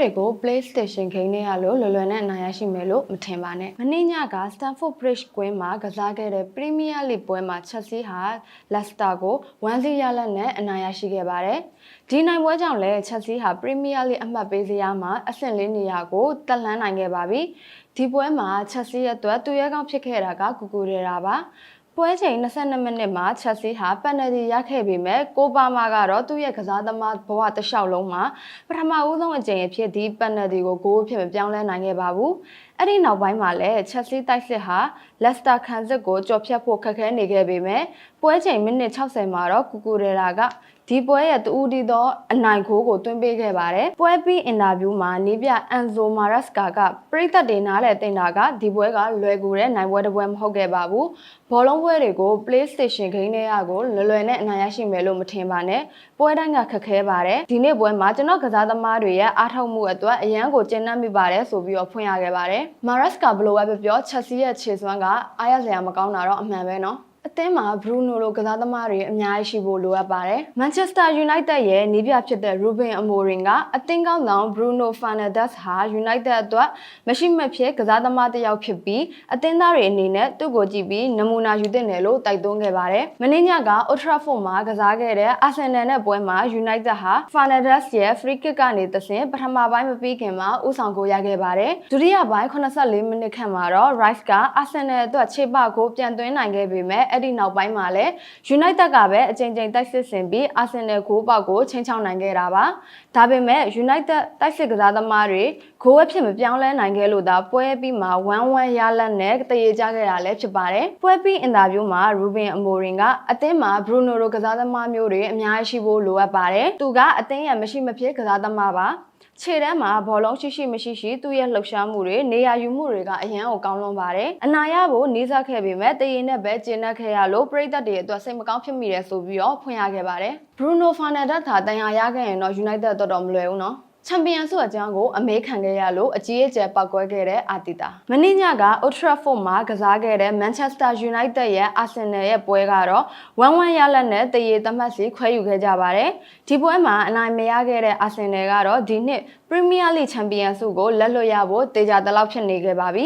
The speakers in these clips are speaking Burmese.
တွေကို PlayStation ဂိမ်းထဲကလို့လွယ်လွယ်နဲ့နိုင်ရရှိမယ်လို့မထင်ပါနဲ့။မနေ့ညက Stamford Bridge ကွင်းမှာကစားခဲ့တဲ့ Premier League ပွဲမှာ Chelsea ဟာ Leicester ကို 1-0 ရလဒ်နဲ့အနိုင်ရရှိခဲ့ပါတယ်။ဒီနိုင်ပွဲကြောင့်လည်း Chelsea ဟာ Premier League အမှတ်ပေးဇယားမှာအဆင့်၄နေရာကိုတက်လှမ်းနိုင်ခဲ့ပါပြီ။ဒီပွဲမှာ Chelsea ရဲ့အတွက်သူရဲကောင်းဖြစ်ခဲ့တာကကူကူရဲတာပါ။ပွဲချိန်22မိနစ်မှာ Chelsea ဟာပက်နယ်တီရခဲ့ပေမဲ့ကိုပါမာကတော့သူ့ရဲ့ကစားသမားဘဝတစ်လျှောက်လုံးမှာပထမဦးဆုံးအကြိမ်အဖြစ်ဒီပက်နယ်တီကိုဂိုးအဖြစ်မပြောင်းလဲနိုင်ခဲ့ပါဘူး။အဲ့ဒီနောက်ပိုင်းမှာလည်း Chelsea တိုက်စစ်ဟာ Leicester ခံစစ်ကိုကြော်ဖြတ်ဖို့ခက်ခဲနေခဲ့ပေမဲ့ပွဲချိန်မိနစ်60မှာတော့ကူကူရဲတာကဒီပွဲရဲ့တူဦးတီသောအနိုင်ဂိုးကိုသွင်းပေးခဲ့ပါတယ်။ပွဲပြီးအင်တာဗျူးမှာနီးပြအန်ဇိုမာရက်စကာကပရိသတ်တွေနားလည်တင်တာကဒီပွဲကလွယ်ကူတဲ့နိုင်ပွဲတစ်ပွဲမဟုတ်ခဲ့ပါဘူး။ဘောလုံးပွဲတွေကို PlayStation ဂိမ်းထဲကိုလွယ်လွယ်နဲ့အနိုင်ရရှိမယ်လို့မထင်ပါနဲ့။ပွဲတိုင်းကခက်ခဲပါတယ်။ဒီနေ့ပွဲမှာကျွန်တော်ကစားသမားတွေရဲ့အားထုတ်မှုအတွက်အရန်ကိုကျဉ်းနှံ့မိပါတယ်ဆိုပြီးတော့ဖွင့်ရခဲ့ပါတယ်။မာရက်စကာဘလိုပဲပြော Chelsea ရဲ့ခြေစွမ်းကအားရစရာမကောင်းတာတော့အမှန်ပဲနော်။အသင်းမှာ Bruno လိုကစားသမားတွေအများကြီးရှိဖို့လိုအပ်ပါတယ်။ Manchester United ရဲ့နီးပြဖြစ်တဲ့ Ruben Amorim ကအသင်းကောင်းဆောင် Bruno Fernandes ဟာ United အတွက်မရှိမဖြစ်ကစားသမားတစ်ယောက်ဖြစ်ပြီးအသင်းသားတွေအနေနဲ့သူ့ကိုကြည့်ပြီးနမူနာယူသင့်တယ်လို့တိုက်တွန်းခဲ့ပါတယ်။မနေ့ညက Old Trafford မှာကစားခဲ့တဲ့ Arsenal နဲ့ပွဲမှာ United ဟာ Fernandes ရဲ့ free kick ကနေတဆင့်ပထမပိုင်းမပြီးခင်မှာဦးဆောင်ကိုရခဲ့ပါတယ်။ဒုတိယပိုင်း84မိနစ်ခန့်မှာတော့ Rice က Arsenal အတွက်ခြေပကိုပြန်သွင်းနိုင်ခဲ့ပေမဲ့အဲ့ဒီနောက်ပိုင်းမှာလည်း United ကပဲအကြိမ်ကြိမ်တိုက်စစ်ဆင်ပြီး Arsenal ဂိုးပေါက်ကိုချိန်ချောင်းနိုင်ခဲ့တာပါ။ဒါပေမဲ့ United တိုက်စစ်ကစားသမားတွေဂိုးအဖြစ်မပြောင်းလဲနိုင်ခဲ့လို့သာပွဲပြီးမှာ1-1ရလဒ်နဲ့တရေကြခဲ့တာလည်းဖြစ်ပါတယ်။ပွဲပြီးအင်တာဗျူးမှာ Ruben Amorim ကအသင်းမှာ Bruno လိုကစားသမားမျိုးတွေအများကြီးရှိဖို့လိုအပ်ပါတယ်။သူကအသင်းရဲ့မရှိမဖြစ်ကစားသမားပါ။ခြေတန်းမှာဘောလုံးရှိမရှိသူ့ရဲ့လှုပ်ရှားမှုတွေနေရာယူမှုတွေကအရန်ကိုကောင်းလွန်ပါတယ်။အနာရဖို့နေစားခဲ့ပေမဲ့တရေနဲ့ပဲကျင်းနှက်ခဲ့ရလို့ပရိသတ်တွေအတွက်စိတ်မကောင်းဖြစ်မိတယ်ဆိုပြီးတော့ဖွင့်ရခဲ့ပါတယ်။ Bruno Fernandes သာတန်ရာရခဲ့ရင်တော့ United တော်မလွယ်ဘူးနော်။ချန်ပီယံဆုအကြောင်းကိုအမေးခံခဲ့ရလို့အကြီးအကျယ်ပောက်ကွဲခဲ့တဲ့အာတီတာမနေ့ညက Old Trafford မှာကစားခဲ့တဲ့ Manchester United ရဲ့ Arsenal ရဲ့ပွဲကတော့1-1ရလဒ်နဲ့တရေသတ်မှတ်စီခွဲယူခဲ့ကြပါတယ်ဒီပွဲမှာအနိုင်မရခဲ့တဲ့ Arsenal ကတော့ဒီနှစ် Premier League ချန်ပီယံဆုကိုလက်လွတ်ရဖို့တေချာတလောက်ဖြစ်နေခဲ့ပါပြီ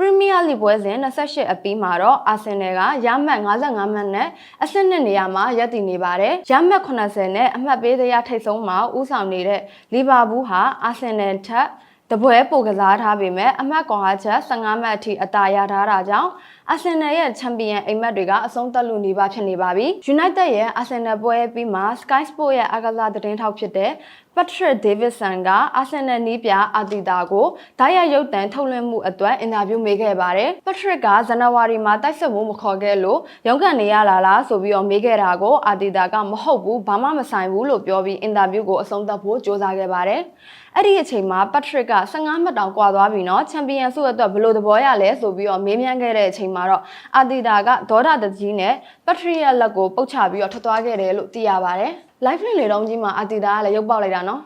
Premier League ပွဲစဉ်28အပြီးမှာတော့ Arsenal ကရမှတ်55မှတ်နဲ့အဆင့်2နေရာမှာရပ်တည်နေပါတယ်။ရမှတ်80နဲ့အမှတ်ပေးတရားထိပ်ဆုံးမှာဦးဆောင်နေတဲ့ Liverpool ဟာ Arsenal ထက်တပွဲပိုကစားထားပေမဲ့အမှတ်ကွာဟချက်15မှတ်အထိအသာရထားတာကြောင့် Arsenal ရဲ့ချန်ပီယံအိမ်မက်တွေကအဆုံးသတ်လို့နေပါဖြစ်နေပါပြီ။ United ရဲ့ Arsenal ပွဲပြီးမှာ Sky Sport ရဲ့အားကစားသတင်းထောက်ဖြစ်တဲ့ Patrick Davidson က Arsenal နီးပြအာတီတာကိုဓာတ်ရိုက်ရုပ်သံထုတ်လွှင့်မှုအတွက်အင်တာဗျူးမေးခဲ့ပါတယ်။ Patrick ကဇန်နဝါရီမှာတိုက်စစ်မှုမခေါ်ခဲ့လို့ရုန်းကန်နေရလားဆိုပြီးတော့မေးခဲ့တာကိုအာတီတာကမဟုတ်ဘူးဘာမှမဆိုင်ဘူးလို့ပြောပြီးအင်တာဗျူးကိုအဆုံးသတ်ဖို့ကြိုးစားခဲ့ပါတယ်။အဲ့ဒီအချိန်မှာ Patrick က15မှတ်တောင်ကွာသွားပြီနော်ချန်ပီယံဆုအတွက်ဘယ်လိုသဘောရလဲဆိုပြီးတော့မေးမြန်းခဲ့တဲ့အချိန်မှာတော့အာတီတာကဒေါသတကြီးနဲ့ Patrick ရဲ့လက်ကိုပုတ်ချပြီးတော့ထွက်သွားခဲ့တယ်လို့သိရပါတယ်။ live လေးတုံးကြီးမှာအာတီတာကလည်းရုပ်ပေါက်လိုက်တာနော်